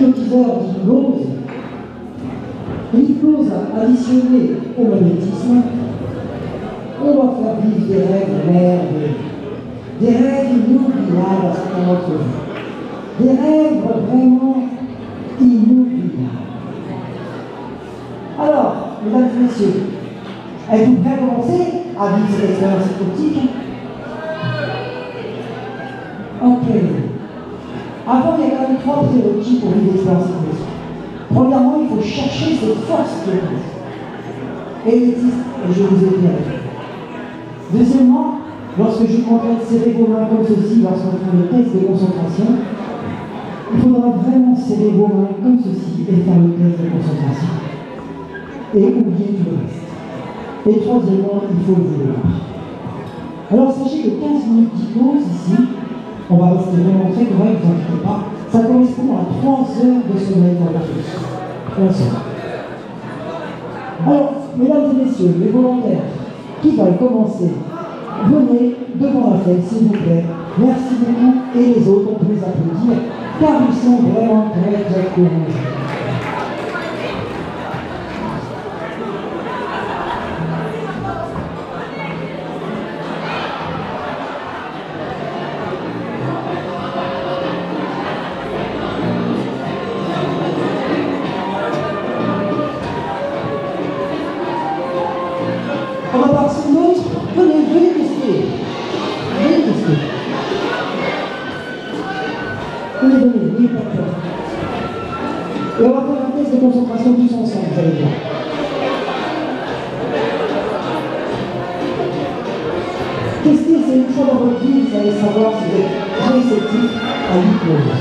cotiseurs d'hypnose additionnée au magnétisme, on va faire vivre des rêves merveilleux, des rêves inoubliables à certains d'entre vous, des rêves vraiment inoubliables. Alors, mesdames et messieurs, êtes-vous prêts à commencer à vivre cette expérience hypnotique? Ok. Avant, il y a quand même 3 prérequis pour vivre l'expérience hypnotique. Premièrement, il faut chercher cette force qui est là. Et elle existe, et je vous ai dit avec. Deuxièmement, lorsque je vous demanderai de serrer vos mains comme ceci lorsqu'on fait le test de concentration, il faudra vraiment serrer vos mains comme ceci et faire le test de concentration. Et oublier tout le reste. Et troisièmement, il faut le vouloir. Alors sachez que 15 minutes d'hypnose ici, on va rester vraiment très correct, ne vous inquiétez pas, ça correspond à 3 heures de sommeil dans la chose. Alors, mesdames et messieurs, les volontaires qui veulent commencer, venez devant la scène, s'il vous plaît. Merci beaucoup. Et les autres, on peut les applaudir, car ils sont vraiment très, très courageux. On va passer une autre. Venez tester. Venez tester. Venez, n'ayez pas peur. Et on va faire un test de concentration tous ensemble, vous allez voir. Tester, c'est une fois dans votre vie, vous allez savoir si vous êtes réceptif à l'hypnose.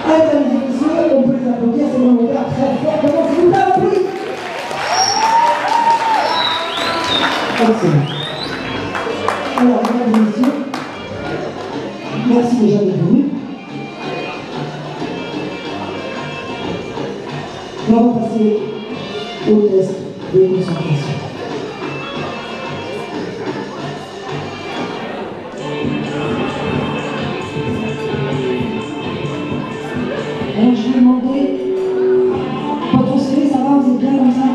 Allez, mesdames et messieurs, on peut les applaudir, c'est volontaire très fort. Comment s'il vous plaît, applaudissez. Excellent. Alors, mesdames et messieurs, merci déjà d'être venus. Et on va passer au test de concentration. Alors, je vais demander, votre CV, ça va, vous êtes bien comme ça?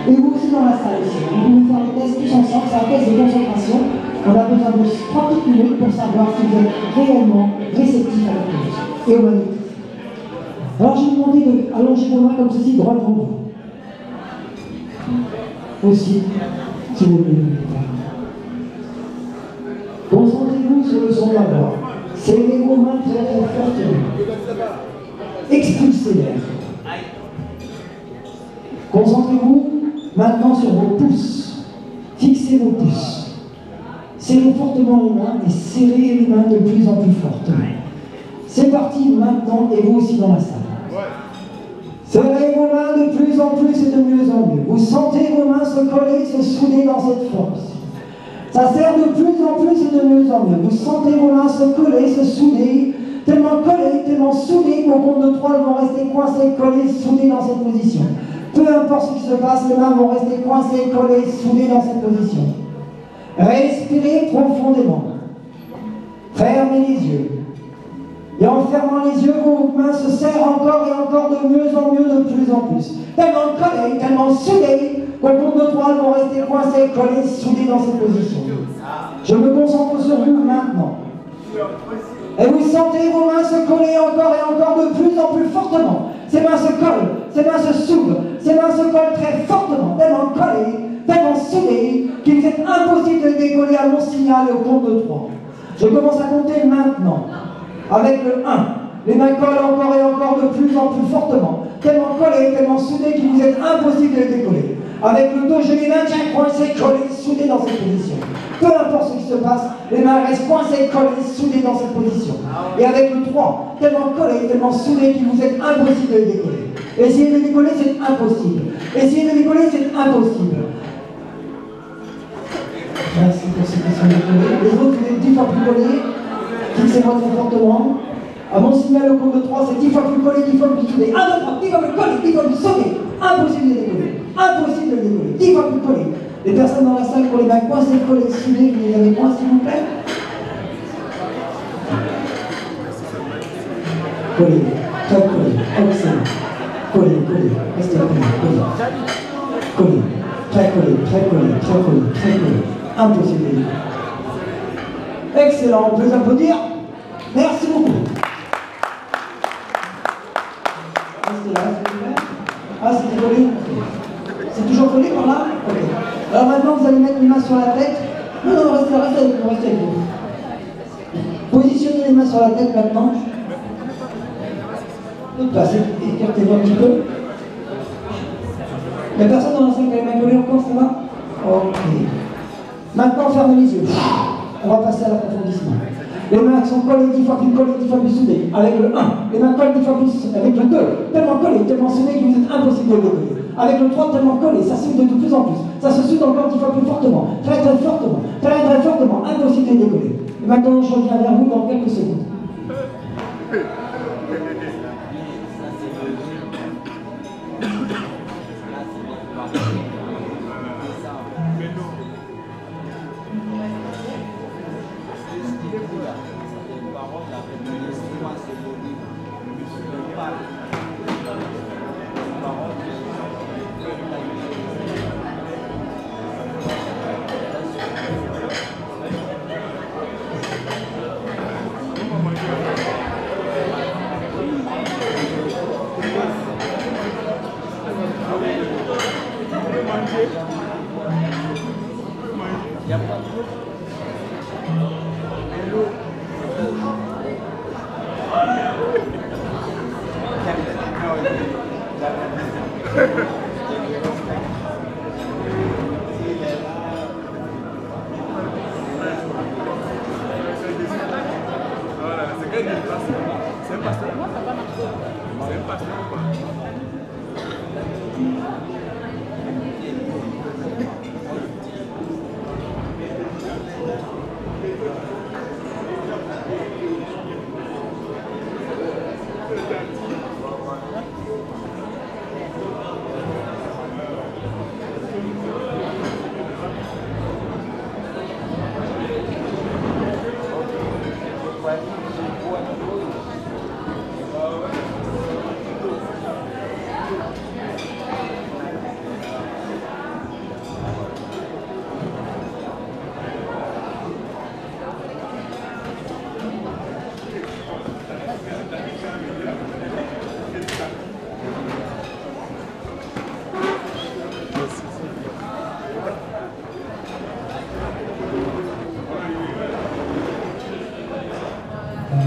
Et vous aussi dans la salle ici. On va faire le test tous ensemble, c'est un test de concentration. On a besoin de 3 petites minutes pour savoir si vous êtes réellement réceptif à la chose et au magnétisme. Alors, je vais vous demander d'allonger vos mains comme ceci, droit devant vous. Aussi, si vous voulez. Concentrez-vous sur le son de la voix. Serrez vos mains très très fortement. Expulsez l'air. Concentrez-vous maintenant sur vos pouces. Fixez vos pouces. Serrez fortement les mains et serrez les mains de plus en plus fortement. C'est parti maintenant et vous aussi dans la salle. Serrez vos mains de plus en plus et de mieux en mieux. Vous sentez vos mains se coller, se souder dans cette force. Ça serre de plus en plus et de mieux en mieux. Vous sentez vos mains se coller, se souder, tellement collées, tellement soudées qu'au compte de 3, elles vont rester coincées, collées, soudées dans cette position. Peu importe ce qui se passe, les mains vont rester coincées, collées, soudées dans cette position. Respirez profondément. Fermez les yeux. Et en fermant les yeux, vos mains se serrent encore et encore de mieux en mieux, de plus en plus. Tellement collées, tellement soudées, qu'au compte de 3, elles vont rester coincées, collées, soudées dans cette position. Je me concentre sur vous maintenant. Et vous sentez vos mains se coller encore et encore de plus en plus fortement. Ces mains se collent, ces mains se soudent, ces mains se collent très fortement, tellement collées, tellement soudées, qu'il vous est impossible de décoller à mon signal et au compte de 3. Je commence à compter maintenant. Avec le 1, les mains collent encore et encore de plus en plus fortement, tellement collées, tellement soudées qu'il vous est impossible de les décoller. Avec le 2, je les maintiens coincées, collées, soudées dans cette position. Peu importe ce qui se passe, les mains restent coincées, collées, soudées dans cette position. Et avec le 3, tellement collées, tellement soudées qu'il vous est impossible de les décoller. Essayez de les décoller, c'est impossible. Essayez de les décoller, c'est impossible. Merci pour ceux qui sont décollés. Les autres, vous êtes 10 fois plus collés. Fixez-moi très fortement. À mon signal, au compte de 3, c'est 10 fois plus collé, 10 fois plus soudé. 1, 2, 3, 10 fois plus collé, 10 fois plus soudé. Impossible de les décoller. Impossible de les décoller. 10 fois plus collé. Les personnes dans la salle pour les mains coincées, collées, scellées, venez avec moi s'il vous plaît. Collez, très collez, excellent. Collez, collez, restez collés, collez. Collez, très collés, très collés, très collés, très collés. Impossible. Excellent, on peut les applaudir. Merci beaucoup. Restez là, s'il vous plaît. Ah, c'était collé? C'est toujours collé par là? Ok. Alors maintenant, vous allez mettre les mains sur la tête. Non, non, restez avec nous, restez avec nous. Positionnez les mains sur la tête maintenant. Toute place, écartez-vous un petit peu. Il n'y a personne dans la salle qui a les mains collées encore, ça va? Ok. Maintenant, fermez les yeux. On va passer à l'approfondissement. Les mains sont collées 10 fois plus soudées. Avec le 1, les mains collent 10 fois plus. Avec le 2, tellement collées, tellement soudées que vous êtes impossible de les coller. Avec le 3, tellement collé, ça soude de plus en plus. Ça se soude encore 10 fois plus fortement. Très très fortement. Très très fortement. Impossible de décoller. Et maintenant, je reviens vers vous dans quelques secondes.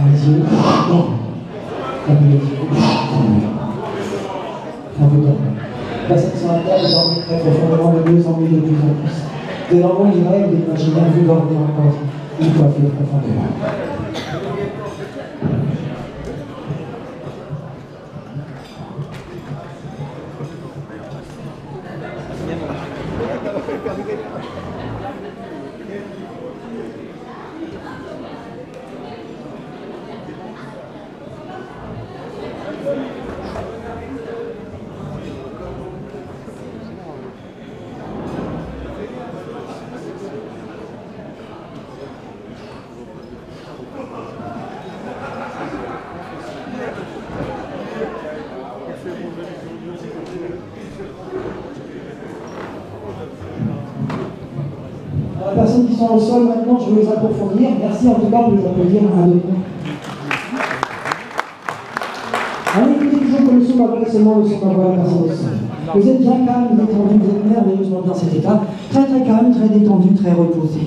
Les yeux. Fermez les yeux. On vous donne. Personne sur la terre, dormez très profondément, de mieux en mieux, de plus en plus. Dès l'envoi du rêve, d'imaginez vous dormir encore une fois plus profondément. Les personnes qui sont au sol, maintenant, je vais les approfondir. Merci en tout cas de les applaudir un de nous. On écoutez toujours que le son m'appelle seulement le son d'envoi la personne au sol. Vous êtes bien calme, détendu, vous êtes merveilleusement dans cet état. Très très calme, très détendu, très reposé.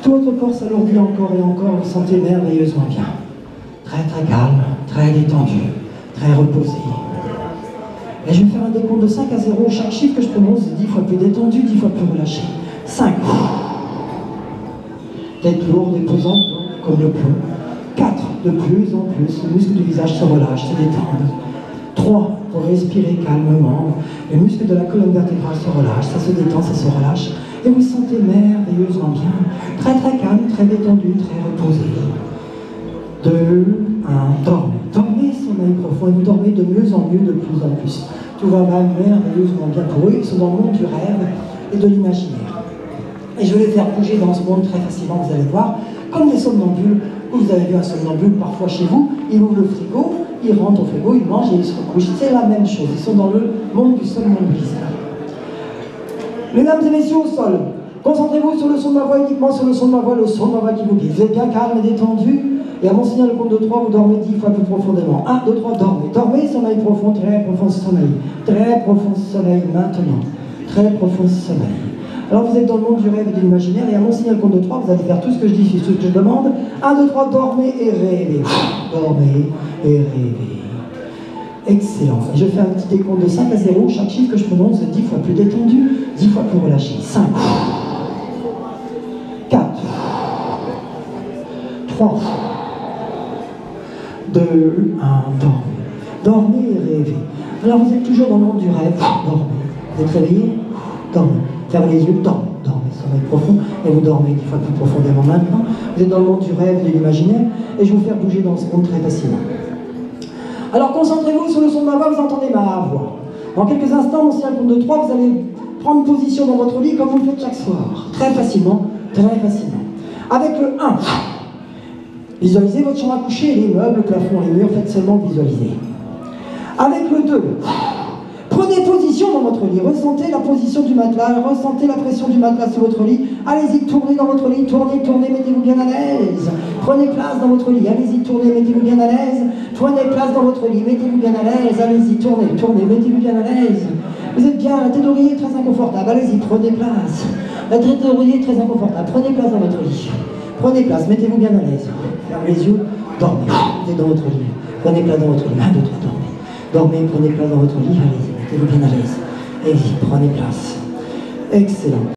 Tout votre corps s'alourdit encore et encore, vous sentez merveilleusement bien. Très très calme, très détendu, très reposé. Et je vais faire un décompte de 5 à 0. Chaque chiffre que je prononce est 10 fois plus détendu, 10 fois plus relâché. 5. Tête lourde et pesante comme le plomb. 4. De plus en plus, les muscles du visage se relâchent, se détendent. 3. Pour respirer calmement. Les muscles de la colonne vertébrale se relâchent, ça se détend, ça se relâche. Et vous vous sentez merveilleusement bien. Très très calme, très détendu, très reposé. 2, 1, dormez. Dormez sommeil profond et vous dormez de mieux en mieux, de plus en plus. Tout va merveilleusement bien pour eux, ils sont dans le monde du rêve. et de l'imaginaire. Et je vais les faire bouger dans ce monde très facilement, vous allez voir, comme des somnambules. Vous avez vu un somnambule parfois chez vous, il ouvre le frigo, il rentre au frigo, il mange et il se recouche. C'est la même chose, ils sont dans le monde du somnambulisme. Mesdames et messieurs, au sol, concentrez-vous sur le son de ma voix, uniquement sur le son de ma voix, le son de ma voix qui vous guide. Vous êtes bien calme et détendu, et à mon signal de compte de 3, vous dormez 10 fois plus profondément. 1, 2, 3, dormez. Dormez, sommeil profond, très profond sommeil. Très profond sommeil maintenant. Très profond sommeil. Alors vous êtes dans le monde du rêve et de l'imaginaire, et à mon signal de compte de 3, vous allez faire tout ce que je dis, tout ce que je demande. 1, 2, 3, dormez et rêvez. Dormez et rêvez. Excellent. Et je fais un petit décompte de 5 à 0. Chaque chiffre que je prononce est 10 fois plus détendu, 10 fois plus relâché. 5, 4, 3, 2, 1, dormez. Dormez et rêvez. Alors vous êtes toujours dans le monde du rêve. Dormez. Vous êtes réveillé? Dormez. Fermez les yeux, dormez. Dormez, sommeil profond. Et vous dormez 10 fois plus profondément maintenant. Vous êtes dans le monde du rêve et de l'imaginaire. Et je vais vous faire bouger dans ce monde très facilement. Alors concentrez-vous sur le son de ma voix, vous entendez ma voix. Dans quelques instants, mon signal compte de 3, vous allez prendre position dans votre lit comme vous le faites chaque soir. Très facilement, très facilement. Avec le 1, visualisez votre chambre à coucher, les meubles, le plafond, les murs, faites seulement visualiser. Avec le 2, prenez position dans votre lit, ressentez la position du matelas, ressentez la pression du matelas sur votre lit. Allez-y, tournez dans votre lit, tournez, tournez, mettez-vous bien à l'aise. Prenez place dans votre lit, allez-y, tournez, mettez-vous bien à l'aise. Prenez place dans votre lit, mettez-vous bien à l'aise. Allez-y, tournez, tournez, mettez-vous bien à l'aise. Vous êtes bien, la tête d'oreiller est très inconfortable, allez-y, prenez place. La tête d'oreiller est très inconfortable, prenez place dans votre lit. Prenez place, mettez-vous bien à l'aise. Fermez les yeux, dormez, vous êtes dans votre lit. Prenez place dans votre lit, 1, 2, 3, dormez. Dormez, prenez place dans votre lit, allez-y, mettez-vous bien à l'aise. Allez-y, prenez place. Excellent.